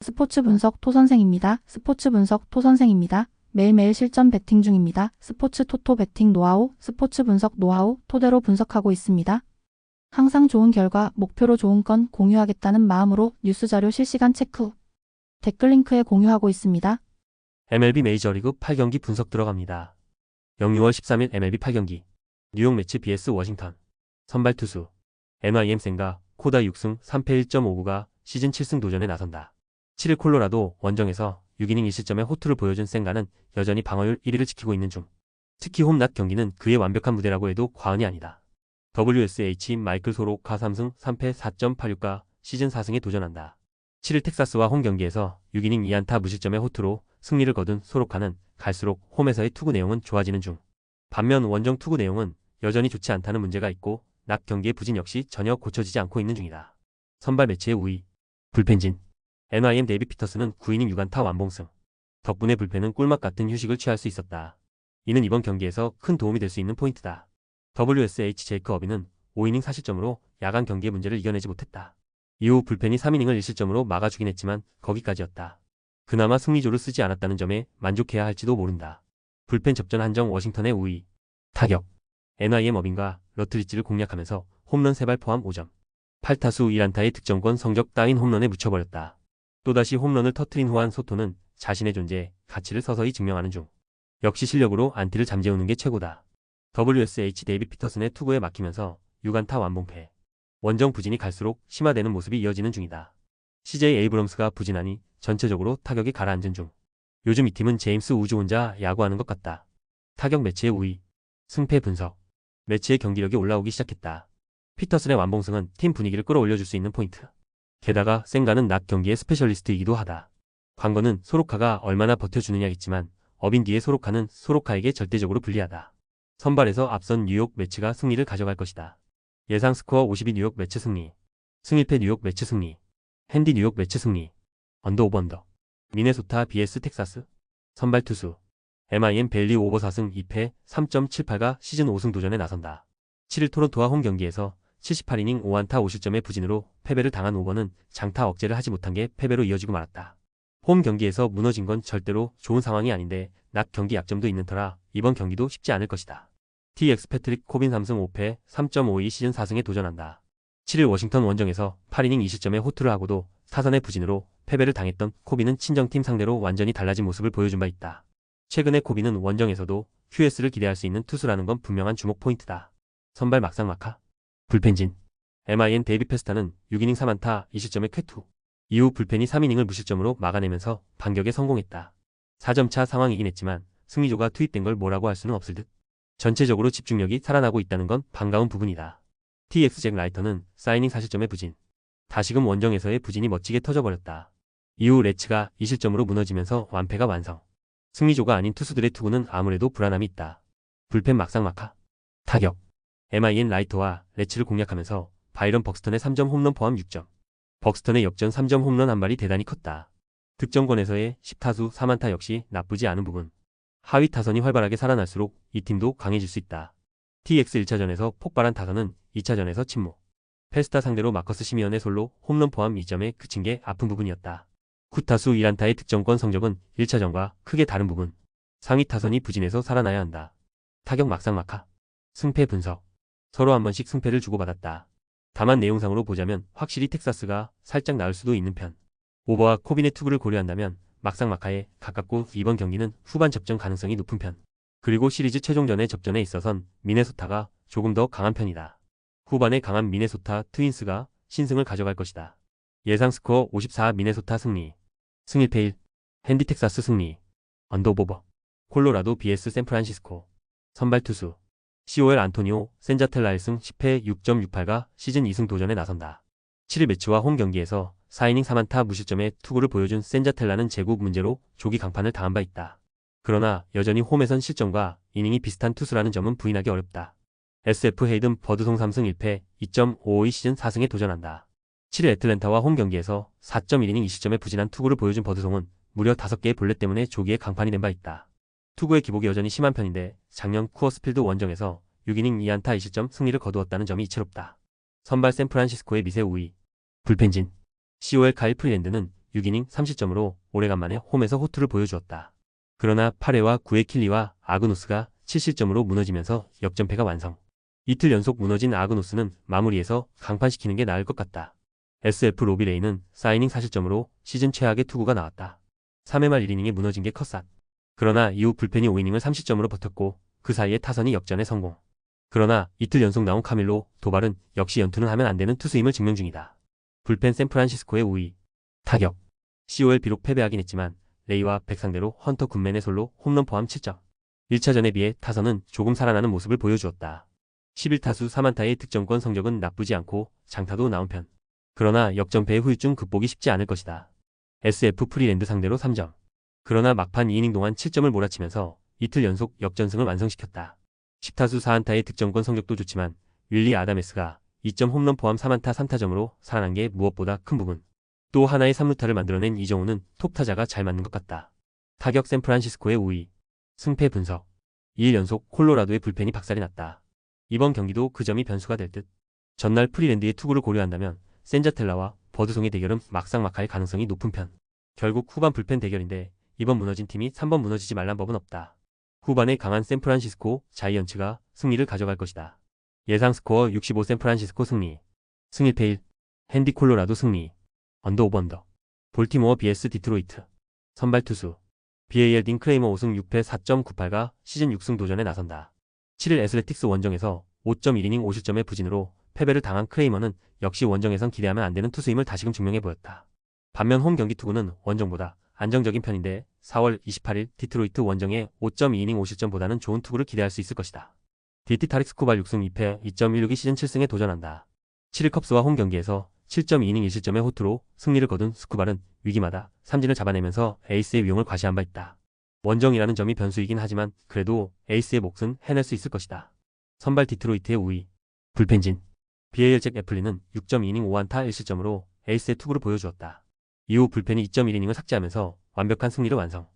스포츠 분석 토선생입니다. 스포츠 분석 토선생입니다. 매일매일 실전 배팅 중입니다. 스포츠 토토 배팅 노하우, 스포츠 분석 노하우 토대로 분석하고 있습니다. 항상 좋은 결과, 목표로 좋은 건 공유하겠다는 마음으로 뉴스 자료 실시간 체크 후 댓글 링크에 공유하고 있습니다. MLB 메이저리그 8경기 분석 들어갑니다. 영유월 13일 MLB 8경기 뉴욕 매치 vs 워싱턴 선발 투수 NYM 센가 코다 6승 3패 1.59가 시즌 7승 도전에 나선다. 7일 콜로라도 원정에서 6이닝 1실점의 호투를 보여준 센가는 여전히 방어율 1위를 지키고 있는 중. 특히 홈낮 경기는 그의 완벽한 무대라고 해도 과언이 아니다. WSH 마이클 소로카 3승 3패 4.86가 시즌 4승에 도전한다. 7일 텍사스와 홈 경기에서 6이닝 2안타 무실점의 호투로 승리를 거둔 소로카는 갈수록 홈에서의 투구 내용은 좋아지는 중. 반면 원정 투구 내용은 여전히 좋지 않다는 문제가 있고 낮 경기의 부진 역시 전혀 고쳐지지 않고 있는 중이다. 선발 매치의 우위 불펜진 NYM 데이비 피터스는 9이닝 6안타 완봉승. 덕분에 불펜은 꿀맛 같은 휴식을 취할 수 있었다. 이는 이번 경기에서 큰 도움이 될 수 있는 포인트다. WSH 제이크 어비는 5이닝 4실점으로 야간 경기의 문제를 이겨내지 못했다. 이후 불펜이 3이닝을 1실점으로 막아주긴 했지만 거기까지였다. 그나마 승리조를 쓰지 않았다는 점에 만족해야 할지도 모른다. 불펜 접전 한정 워싱턴의 우위 타격 NYM 어빈과 러트리지를 공략하면서 홈런 3발 포함 5점 8타수 1안타의 득점권 성적 따윈 홈런에 묻혀버렸다. 또다시 홈런을 터트린 후한 소토는 자신의 존재, 가치를 서서히 증명하는 중. 역시 실력으로 안티를 잠재우는 게 최고다. WSH 데이비 피터슨의 투구에 막히면서 6안타 완봉패. 원정 부진이 갈수록 심화되는 모습이 이어지는 중이다. CJ 에이브럼스가 부진하니 전체적으로 타격이 가라앉은 중. 요즘 이 팀은 제임스 우즈 혼자 야구하는 것 같다. 타격 매치의 우위. 승패 분석. 매치의 경기력이 올라오기 시작했다. 피터슨의 완봉승은 팀 분위기를 끌어올려줄 수 있는 포인트. 게다가 센가는 낮 경기의 스페셜리스트이기도 하다. 관건은 소로카가 얼마나 버텨주느냐겠지만 어빈 뒤에 소로카는 소로카에게 절대적으로 불리하다. 선발에서 앞선 뉴욕 매치가 승리를 가져갈 것이다. 예상 스코어 52 뉴욕 매치 승리. 승일패 뉴욕 매치 승리. 핸디 뉴욕 매치 승리. 언더 오버 언더. 미네소타 vs 텍사스. 선발 투수. MIM 벨리 오버 4승 2패 3.78가 시즌 5승 도전에 나선다. 7일 토론토와 홈 경기에서 78이닝 5안타 5실점의 부진으로 패배를 당한 오버는 장타 억제를 하지 못한 게 패배로 이어지고 말았다. 홈 경기에서 무너진 건 절대로 좋은 상황이 아닌데 낮 경기 약점도 있는 터라 이번 경기도 쉽지 않을 것이다. TX 패트릭 코빈 3승 5패 3.52 시즌 4승에 도전한다. 7일 워싱턴 원정에서 8이닝 2실점의 호투를 하고도 타선의 부진으로 패배를 당했던 코빈은 친정팀 상대로 완전히 달라진 모습을 보여준 바 있다. 최근에 코빈은 원정에서도 QS를 기대할 수 있는 투수라는 건 분명한 주목 포인트다. 선발 막상막하. 불펜진. MIN 데이비 페스타는 6이닝 3안타 2실점의 쾌투. 이후 불펜이 3이닝을 무실점으로 막아내면서 반격에 성공했다. 4점차 상황이긴 했지만 승리조가 투입된 걸 뭐라고 할 수는 없을 듯. 전체적으로 집중력이 살아나고 있다는 건 반가운 부분이다. TX 잭 라이터는 사이닝 4실점의 부진. 다시금 원정에서의 부진이 멋지게 터져버렸다. 이후 레츠가 2실점으로 무너지면서 완패가 완성. 승리조가 아닌 투수들의 투구는 아무래도 불안함이 있다. 불펜 막상막하. 타격. MIN 라이터와 레츠를 공략하면서 바이런 벅스턴의 3점 홈런 포함 6점. 벅스턴의 역전 3점 홈런 한 발이 대단히 컸다. 득점권에서의 10타수 3안타 역시 나쁘지 않은 부분. 하위 타선이 활발하게 살아날수록 이 팀도 강해질 수 있다. TX 1차전에서 폭발한 타선은 2차전에서 침묵. 페스타 상대로 마커스 시미언의 솔로 홈런 포함 2점에 그친 게 아픈 부분이었다. 9타수 1안타의 득점권 성적은 1차전과 크게 다른 부분. 상위 타선이 부진해서 살아나야 한다. 타격 막상막하. 승패 분석. 서로 한 번씩 승패를 주고받았다. 다만 내용상으로 보자면 확실히 텍사스가 살짝 나을 수도 있는 편. 오버와 코빈의 투구를 고려한다면 막상막하에 가깝고 이번 경기는 후반 접전 가능성이 높은 편. 그리고 시리즈 최종전의 접전에 있어선 미네소타가 조금 더 강한 편이다. 후반에 강한 미네소타 트윈스가 신승을 가져갈 것이다. 예상 스코어 54 미네소타 승리. 승일패 1. 핸디 텍사스 승리. 언더오버. 콜로라도 vs 샌프란시스코. 선발 투수. COL 안토니오 센자텔라 1승 10패 6.68가 시즌 2승 도전에 나선다. 7일 매치와 홈 경기에서 4이닝 3안타 무실점의 투구를 보여준 센자텔라는 제구 문제로 조기 강판을 당한 바 있다. 그러나 여전히 홈에선 실점과 이닝이 비슷한 투수라는 점은 부인하기 어렵다. SF 헤이든 버드송 3승 1패 2.55 시즌 4승에 도전한다. 7일 애틀랜타와 홈 경기에서 4.1이닝 2실점의 부진한 투구를 보여준 버드송은 무려 5개의 볼넷 때문에 조기에 강판이 된 바 있다. 투구의 기복이 여전히 심한 편인데 작년 쿠어스필드 원정에서 6이닝 2안타 2실점 승리를 거두었다는 점이 이채롭다. 선발 샌프란시스코의 미세 우위. 불펜진. COL 카일 프리랜드는 6이닝 3실점으로 오래간만에 홈에서 호투를 보여주었다. 그러나 8회와 9회 킬리와 아그노스가 7실점으로 무너지면서 역전패가 완성. 이틀 연속 무너진 아그노스는 마무리해서 강판시키는 게 나을 것 같다. SF 로비레이는 4이닝 4실점으로 시즌 최악의 투구가 나왔다. 3회 말 1이닝에 무너진 게 컸싹. 그러나 이후 불펜이 5이닝을 3실점으로 버텼고 그 사이에 타선이 역전에 성공. 그러나 이틀 연속 나온 카밀로 도발은 역시 연투는 하면 안 되는 투수임을 증명 중이다. 불펜 샌프란시스코의 우위. 타격. COL 비록 패배하긴 했지만 레이와 백 상대로 헌터 굿맨의 솔로 홈런 포함 7점. 1차전에 비해 타선은 조금 살아나는 모습을 보여주었다. 11타수 4안타의 득점권 성적은 나쁘지 않고 장타도 나온 편. 그러나 역전패의 후유증 극복이 쉽지 않을 것이다. SF 프리랜드 상대로 3점. 그러나 막판 2이닝 동안 7점을 몰아치면서 이틀 연속 역전승을 완성시켰다. 10타수 4안타의 득점권 성적도 좋지만 윌리 아다메스가 2점 홈런 포함 3안타 3타점으로 살아난 게 무엇보다 큰 부분. 또 하나의 3루타를 만들어낸 이정우는 톱타자가 잘 맞는 것 같다. 타격 샌프란시스코의 우위. 승패 분석. 2일 연속 콜로라도의 불펜이 박살이 났다. 이번 경기도 그 점이 변수가 될 듯. 전날 프리랜드의 투구를 고려한다면 센자텔라와 버드송의 대결은 막상막하의 가능성이 높은 편. 결국 후반 불펜 대결인데 이번 무너진 팀이 3번 무너지지 말란 법은 없다. 후반에 강한 샌프란시스코 자이언츠가 승리를 가져갈 것이다. 예상 스코어 65 샌프란시스코 승리. 승일패 1. 핸디 콜로라도 승리. 언더 오버 언더. 볼티모어 vs 디트로이트. 선발 투수. BAL 딘 크레이머 5승 6패 4.98가 시즌 6승 도전에 나선다. 7일 애슬레틱스 원정에서 5.1이닝 5실점의 부진으로 패배를 당한 크레이머는 역시 원정에선 기대하면 안 되는 투수임을 다시금 증명해 보였다. 반면 홈 경기 투구는 원정보다 안정적인 편인데 4월 28일 디트로이트 원정의 5.2이닝 5실점보다는 좋은 투구를 기대할 수 있을 것이다. DT 타릭 스코발 6승 2패 2.16이 시즌 7승에 도전한다. 7일 컵스와 홈 경기에서 7.2이닝 1실점의 호투로 승리를 거둔 스쿠발은 위기마다 삼진을 잡아내면서 에이스의 위용을 과시한 바 있다. 원정이라는 점이 변수이긴 하지만 그래도 에이스의 몫은 해낼 수 있을 것이다. 선발 디트로이트의 우위. 불펜진. BAL 잭 애플리는 6.2이닝 5안타 1실점으로 에이스의 투구를 보여주었다. 이후 불펜이 2.1이닝을 삭제하면서 완벽한 승리를 완성.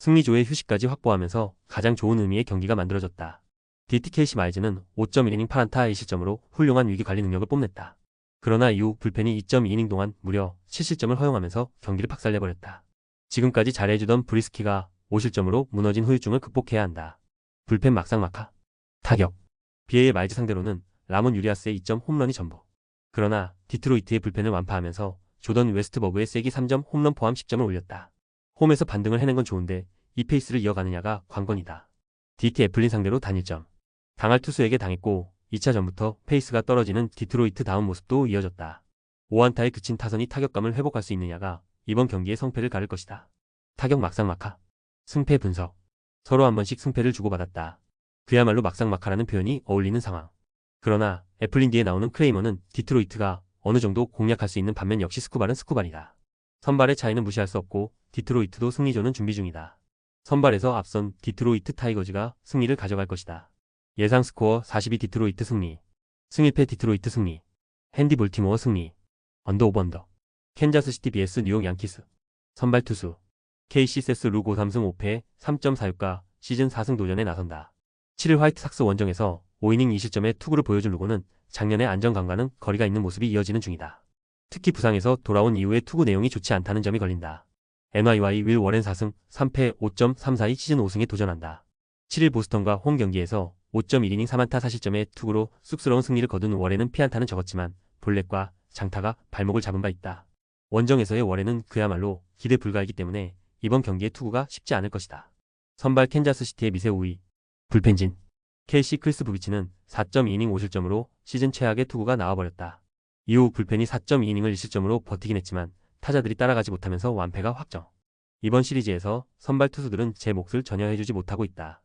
승리조의 휴식까지 확보하면서 가장 좋은 의미의 경기가 만들어졌다. DTKC 마이즈는 5.1이닝 8안타 1실점으로 훌륭한 위기관리 능력을 뽐냈다. 그러나 이후 불펜이 2.2이닝 동안 무려 7실점을 허용하면서 경기를 박살내버렸다. 지금까지 잘해주던 브리스키가 5실점으로 무너진 후유증을 극복해야 한다. 불펜 막상막하. 타격. BAL 마이즈 상대로는 라몬 유리아스의 2점 홈런이 전부. 그러나 디트로이트의 불펜을 완파하면서 조던 웨스트버그의 세기 3점 홈런 포함 10점을 올렸다. 홈에서 반등을 해낸 건 좋은데 이 페이스를 이어가느냐가 관건이다. DT 애플린 상대로 단일점. 당할 투수에게 당했고 2차전부터 페이스가 떨어지는 디트로이트 다운 모습도 이어졌다. 5안타에 그친 타선이 타격감을 회복할 수 있느냐가 이번 경기의 성패를 가를 것이다. 타격 막상막하. 승패 분석. 서로 한 번씩 승패를 주고받았다. 그야말로 막상막하라는 표현이 어울리는 상황. 그러나 애플린 뒤에 나오는 크레이머는 디트로이트가 어느 정도 공략할 수 있는 반면 역시 스쿠발은 스쿠발이다. 선발의 차이는 무시할 수 없고 디트로이트도 승리조는 준비 중이다. 선발에서 앞선 디트로이트 타이거즈가 승리를 가져갈 것이다. 예상 스코어 42 디트로이트 승리. 승일패 디트로이트 승리. 핸디 볼티모어 승리. 언더 오버 언더. 캔자스시티 vs 뉴욕 양키스. 선발 투수. KC 세스 루고 3승 5패 3.46가 시즌 4승 도전에 나선다. 7일 화이트삭스 원정에서 5이닝 2실점의 투구를 보여준 루고는 작년의 안정감과는 거리가 있는 모습이 이어지는 중이다. 특히 부상에서 돌아온 이후의 투구 내용이 좋지 않다는 점이 걸린다. NYY 윌 워렌 4승 3패 5.34이 시즌 5승에 도전한다. 7일 보스턴과 홈 경기에서 5.1이닝 3안타 4실점의 투구로 쑥스러운 승리를 거둔 워렌은 피안타는 적었지만 볼넷과 장타가 발목을 잡은 바 있다. 원정에서의 워렌은 그야말로 기대 불가이기 때문에 이번 경기의 투구가 쉽지 않을 것이다. 선발 캔자스시티의 미세 우위. 불펜진. KC 크리스 부비치는 4.2이닝 5실점으로 시즌 최악의 투구가 나와버렸다. 이후 불펜이 4.2이닝을 1실점으로 버티긴 했지만 타자들이 따라가지 못하면서 완패가 확정. 이번 시리즈에서 선발 투수들은 제 몫을 전혀 해주지 못하고 있다.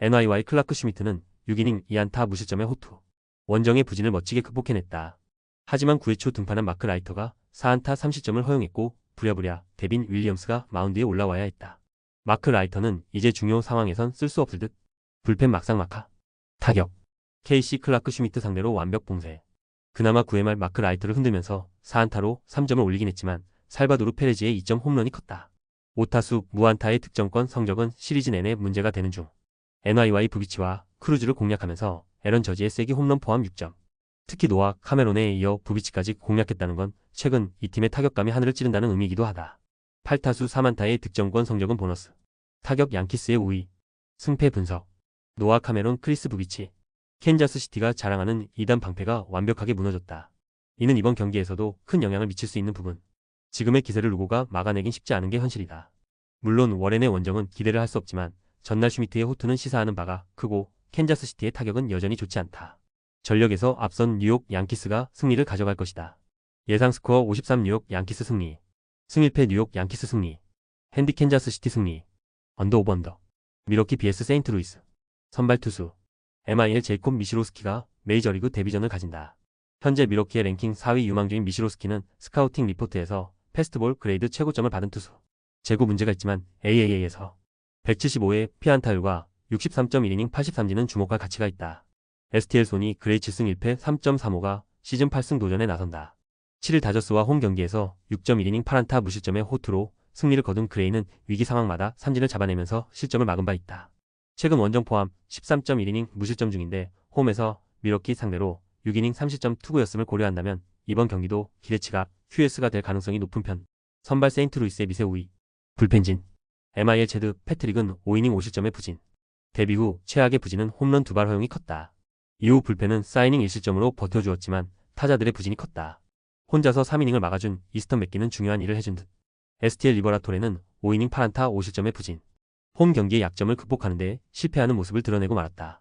NYY 클라크 슈미트는 6이닝 2안타 무실점의 호투. 원정의 부진을 멋지게 극복해냈다. 하지만 9회 초 등판한 마크 라이터가 4안타 3실점을 허용했고 부랴부랴 데빈 윌리엄스가 마운드에 올라와야 했다. 마크 라이터는 이제 중요 상황에선 쓸 수 없을 듯. 불펜 막상막하. 타격. KC 클라크 슈미트 상대로 완벽 봉쇄. 그나마 9회 말 마크 라이터를 흔들면서 4안타로 3점을 올리긴 했지만 살바도르 페레지의 2점 홈런이 컸다. 5타수 무안타의 득점권 성적은 시리즈 내내 문제가 되는 중. NYY 부비치와 크루즈를 공략하면서 에런 저지의 세기 홈런 포함 6점. 특히 노아 카메론에 이어 부비치까지 공략했다는 건 최근 이 팀의 타격감이 하늘을 찌른다는 의미이기도 하다. 8타수 4안타의 득점권 성적은 보너스. 타격 양키스의 우위. 승패 분석. 노아 카메론 크리스 부비치. 캔자스시티가 자랑하는 2단 방패가 완벽하게 무너졌다. 이는 이번 경기에서도 큰 영향을 미칠 수 있는 부분. 지금의 기세를 루고가 막아내긴 쉽지 않은 게 현실이다. 물론 워렌의 원정은 기대를 할 수 없지만 전날 슈미트의 호투는 시사하는 바가 크고 캔자스시티의 타격은 여전히 좋지 않다. 전력에서 앞선 뉴욕 양키스가 승리를 가져갈 것이다. 예상 스코어 53 뉴욕 양키스 승리. 승일패 뉴욕 양키스 승리. 핸디 캔자스시티 승리. 언더 오버 언더. 미러키 vs 세인트루이스. 선발 투수 MIL 제이콥 미시로스키가 메이저리그 데뷔전을 가진다. 현재 미러키의 랭킹 4위 유망주인 미시로스키는 스카우팅 리포트에서 패스트볼 그레이드 최고점을 받은 투수. 재고 문제가 있지만 AAA에서 175의 피안타율과 63.1이닝 83진은 주목할 가치가 있다. STL 소니 그레이 7승 1패 3.35가 시즌 8승 도전에 나선다. 7일 다저스와 홈 경기에서 6.1이닝 8안타 무실점의 호투로 승리를 거둔 그레이는 위기 상황마다 삼진을 잡아내면서 실점을 막은 바 있다. 최근 원정 포함 13.1이닝 무실점 중인데 홈에서 미러키 상대로 6이닝 3실점 투구였음을 고려한다면 이번 경기도 기대치가 QS가 될 가능성이 높은 편. 선발 세인트루이스의 미세 우위. 불펜진 MIL 제드 패트릭은 5이닝 5실점의 부진. 데뷔 후 최악의 부진은 홈런 2발 허용이 컸다. 이후 불펜은 사이닝 1실점으로 버텨주었지만 타자들의 부진이 컸다. 혼자서 3이닝을 막아준 이스턴 맥기는 중요한 일을 해준 듯. STL 리버라토레는 5이닝 8안타 5실점의 부진. 홈 경기의 약점을 극복하는 데 실패하는 모습을 드러내고 말았다.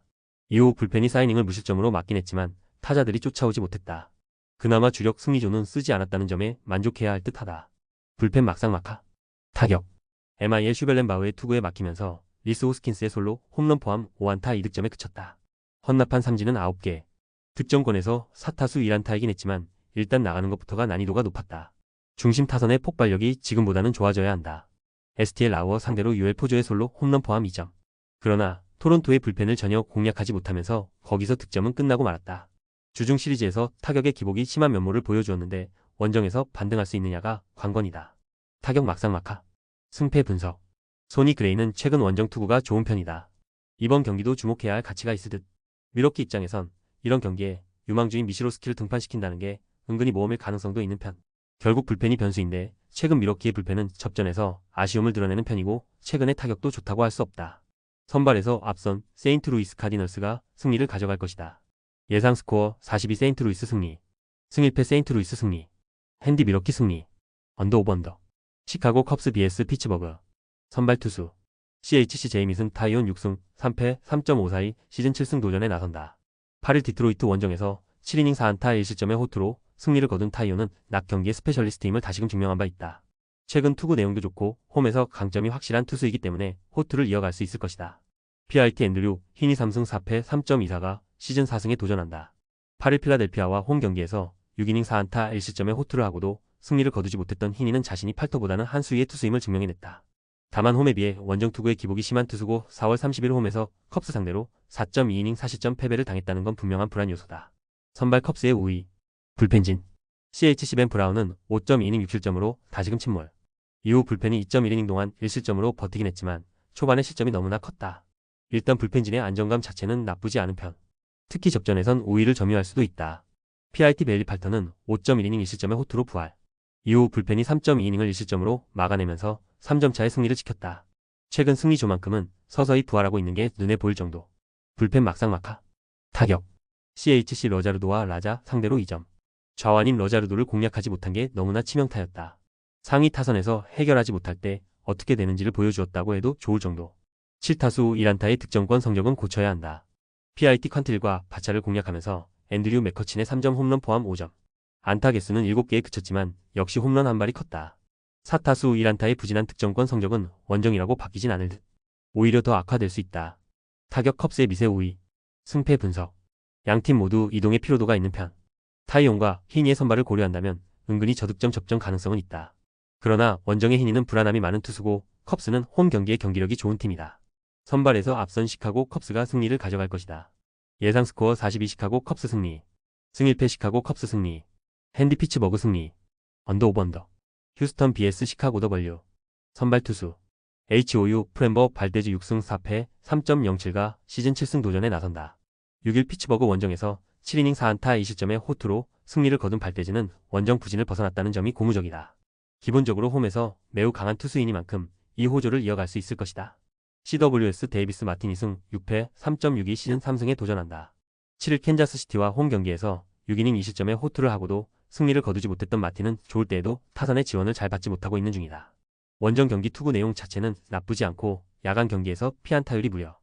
이후 불펜이 사이닝을 무실점으로 막긴 했지만 타자들이 쫓아오지 못했다. 그나마 주력 승리조는 쓰지 않았다는 점에 만족해야 할 듯하다. 불펜 막상막하. 타격 MIL 슈벨렌바우의 투구에 막히면서 리스 호스킨스의 솔로 홈런 포함 5안타 2득점에 그쳤다. 헌납한 삼진은 9개. 득점권에서 4타수 1안타이긴 했지만 일단 나가는 것부터가 난이도가 높았다. 중심 타선의 폭발력이 지금보다는 좋아져야 한다. STL 라우어 상대로 UL 포조의 솔로 홈런 포함 2점. 그러나 토론토의 불펜을 전혀 공략하지 못하면서 거기서 득점은 끝나고 말았다. 주중 시리즈에서 타격의 기복이 심한 면모를 보여주었는데 원정에서 반등할 수 있느냐가 관건이다. 타격 막상막하. 승패 분석. 소니 그레이는 최근 원정 투구가 좋은 편이다. 이번 경기도 주목해야 할 가치가 있을 듯. 미러키 입장에선 이런 경기에 유망주인 미시로스키를 등판시킨다는 게 은근히 모험일 가능성도 있는 편. 결국 불펜이 변수인데 최근 미러키의 불펜은 접전에서 아쉬움을 드러내는 편이고 최근의 타격도 좋다고 할 수 없다. 선발에서 앞선 세인트루이스 카디널스가 승리를 가져갈 것이다. 예상 스코어 42 세인트루이스 승리. 승일패 세인트루이스 승리. 핸디 미러키 승리. 언더 오버 언더. 시카고 컵스 vs 피츠버그. 선발 투수 CHC 제이미슨 타이온 6승 3패 3.54의 시즌 7승 도전에 나선다. 8일 디트로이트 원정에서 7이닝 4안타 1실점의 호투로 승리를 거둔 타이온은 낮 경기의 스페셜리스트임을 다시금 증명한 바 있다. 최근 투구 내용도 좋고 홈에서 강점이 확실한 투수이기 때문에 호투를 이어갈 수 있을 것이다. PRT 앤드류 흰이 3승 4패 3.24가 시즌 4승에 도전한다. 8일 필라델피아와 홈 경기에서 6이닝 4안타 1실점의 호투를 하고도 승리를 거두지 못했던 흰이는 자신이 8토보다는 한 수위의 투수임을 증명해냈다. 다만 홈에 비해 원정 투구의 기복이 심한 투수고 4월 30일 홈에서 컵스 상대로 4.2이닝 4실점 패배를 당했다는 건 분명한 불안 요소다. 선발 컵스의 우위. 불펜진 CHC 벤 브라운은 5.2이닝 6실점으로 다시금 침몰. 이후 불펜이 2.1이닝 동안 1실점으로 버티긴 했지만 초반의 실점이 너무나 컸다. 일단 불펜진의 안정감 자체는 나쁘지 않은 편. 특히 접전에선 우위를 점유할 수도 있다. PRT 벨리 팔터는 5.1이닝 1실점의 호투로 부활. 이후 불펜이 3.2이닝을 1실점으로 막아내면서 3점차의 승리를 지켰다. 최근 승리조만큼은 서서히 부활하고 있는 게 눈에 보일 정도. 불펜 막상막하. 타격 CHC 러자르도와 라자 상대로 2점. 좌완인 러자르도를 공략하지 못한 게 너무나 치명타였다. 상위 타선에서 해결하지 못할 때 어떻게 되는지를 보여주었다고 해도 좋을 정도. 7타수 1안타의 득점권 성적은 고쳐야 한다. PIT 퀀틸과 바차를 공략하면서 앤드류 맥커친의 3점 홈런 포함 5점. 안타 개수는 7개에 그쳤지만 역시 홈런 한 발이 컸다. 4타수 1안타의 부진한 득점권 성적은 원정이라고 바뀌진 않을 듯. 오히려 더 악화될 수 있다. 타격 컵스의 미세 우위. 승패 분석. 양팀 모두 이동의 피로도가 있는 편. 타이온과 히니의 선발을 고려한다면 은근히 저득점 접전 가능성은 있다. 그러나 원정의 히니는 불안함이 많은 투수고 컵스는 홈 경기의 경기력이 좋은 팀이다. 선발에서 앞선 시카고 컵스가 승리를 가져갈 것이다. 예상 스코어 42 시카고 컵스 승리. 승일패 시카고 컵스 승리. 핸디 피츠버그 승리. 언더 오버 언더. 휴스턴 vs 시카고 W. 선발 투수 HOU 프렘버 발데즈 6승 4패 3.07가 시즌 7승 도전에 나선다. 6일 피츠버그 원정에서 7이닝 4안타 2실점의 호투로 승리를 거둔 발데즈는 원정 부진을 벗어났다는 점이 고무적이다. 기본적으로 홈에서 매우 강한 투수이니만큼 이 호조를 이어갈 수 있을 것이다. CWS 데이비스 마틴 2승 6패 3.62 시즌 3승에 도전한다. 7일 캔자스시티와 홈 경기에서 6이닝 2실점에 호투를 하고도 승리를 거두지 못했던 마틴은 좋을 때에도 타선의 지원을 잘 받지 못하고 있는 중이다. 원정 경기 투구 내용 자체는 나쁘지 않고 야간 경기에서 피안타율이 무려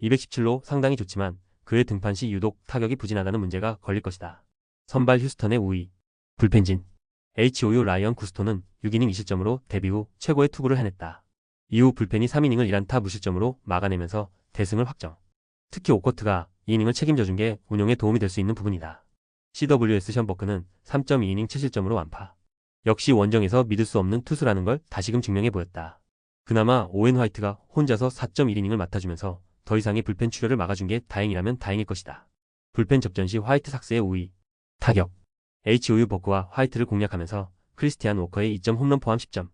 217로 상당히 좋지만 그의 등판 시 유독 타격이 부진하다는 문제가 걸릴 것이다. 선발 휴스턴의 우위 불펜진 HOU 라이언 구스토는 6이닝 2실점으로 데뷔 후 최고의 투구를 해냈다. 이후 불펜이 3이닝을 1안타 무실점으로 막아내면서 대승을 확정. 특히 오커트가 2이닝을 책임져준 게 운용에 도움이 될 수 있는 부분이다. CWS 션버크는 3.2이닝 7실점으로 완파. 역시 원정에서 믿을 수 없는 투수라는 걸 다시금 증명해 보였다. 그나마 오웬 화이트가 혼자서 4.1이닝을 맡아주면서 더 이상의 불펜 출혈을 막아준 게 다행이라면 다행일 것이다. 불펜 접전 시 화이트 삭스의 우위. 타격. HOU 버크와 화이트를 공략하면서 크리스티안 워커의 2점 홈런 포함 10점.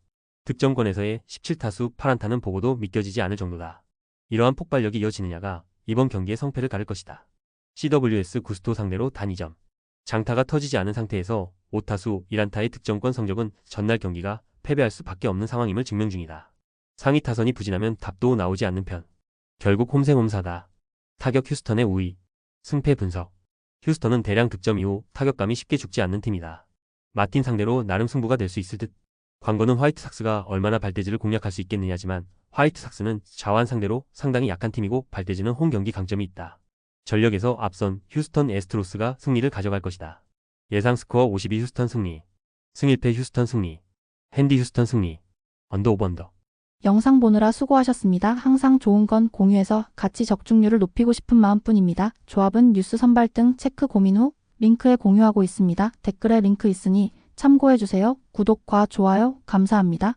득점권에서의 17타수 8안타는 보고도 믿겨지지 않을 정도다. 이러한 폭발력이 이어지느냐가 이번 경기의 성패를 가를 것이다. CWS 구스토 상대로 단 2점. 장타가 터지지 않은 상태에서 5타수 1안타의 득점권 성적은 전날 경기가 패배할 수밖에 없는 상황임을 증명 중이다. 상위 타선이 부진하면 답도 나오지 않는 편. 결국 홈생홈사다. 타격 휴스턴의 우위. 승패 분석. 휴스턴은 대량 득점 이후 타격감이 쉽게 죽지 않는 팀이다. 마틴 상대로 나름 승부가 될 수 있을 듯. 관건은 화이트 삭스가 얼마나 발대지를 공략할 수 있겠느냐지만 화이트 삭스는 좌완 상대로 상당히 약한 팀이고 발대지는 홈 경기 강점이 있다. 전력에서 앞선 휴스턴 애스트로스가 승리를 가져갈 것이다. 예상 스코어 52 휴스턴 승리. 승1패 휴스턴 승리. 핸디 휴스턴 승리. 언더 오버 언더. 영상 보느라 수고하셨습니다. 항상 좋은 건 공유해서 같이 적중률을 높이고 싶은 마음뿐입니다. 조합은 뉴스 선발 등 체크 고민 후 링크에 공유하고 있습니다. 댓글에 링크 있으니 참고해주세요. 구독과 좋아요 감사합니다.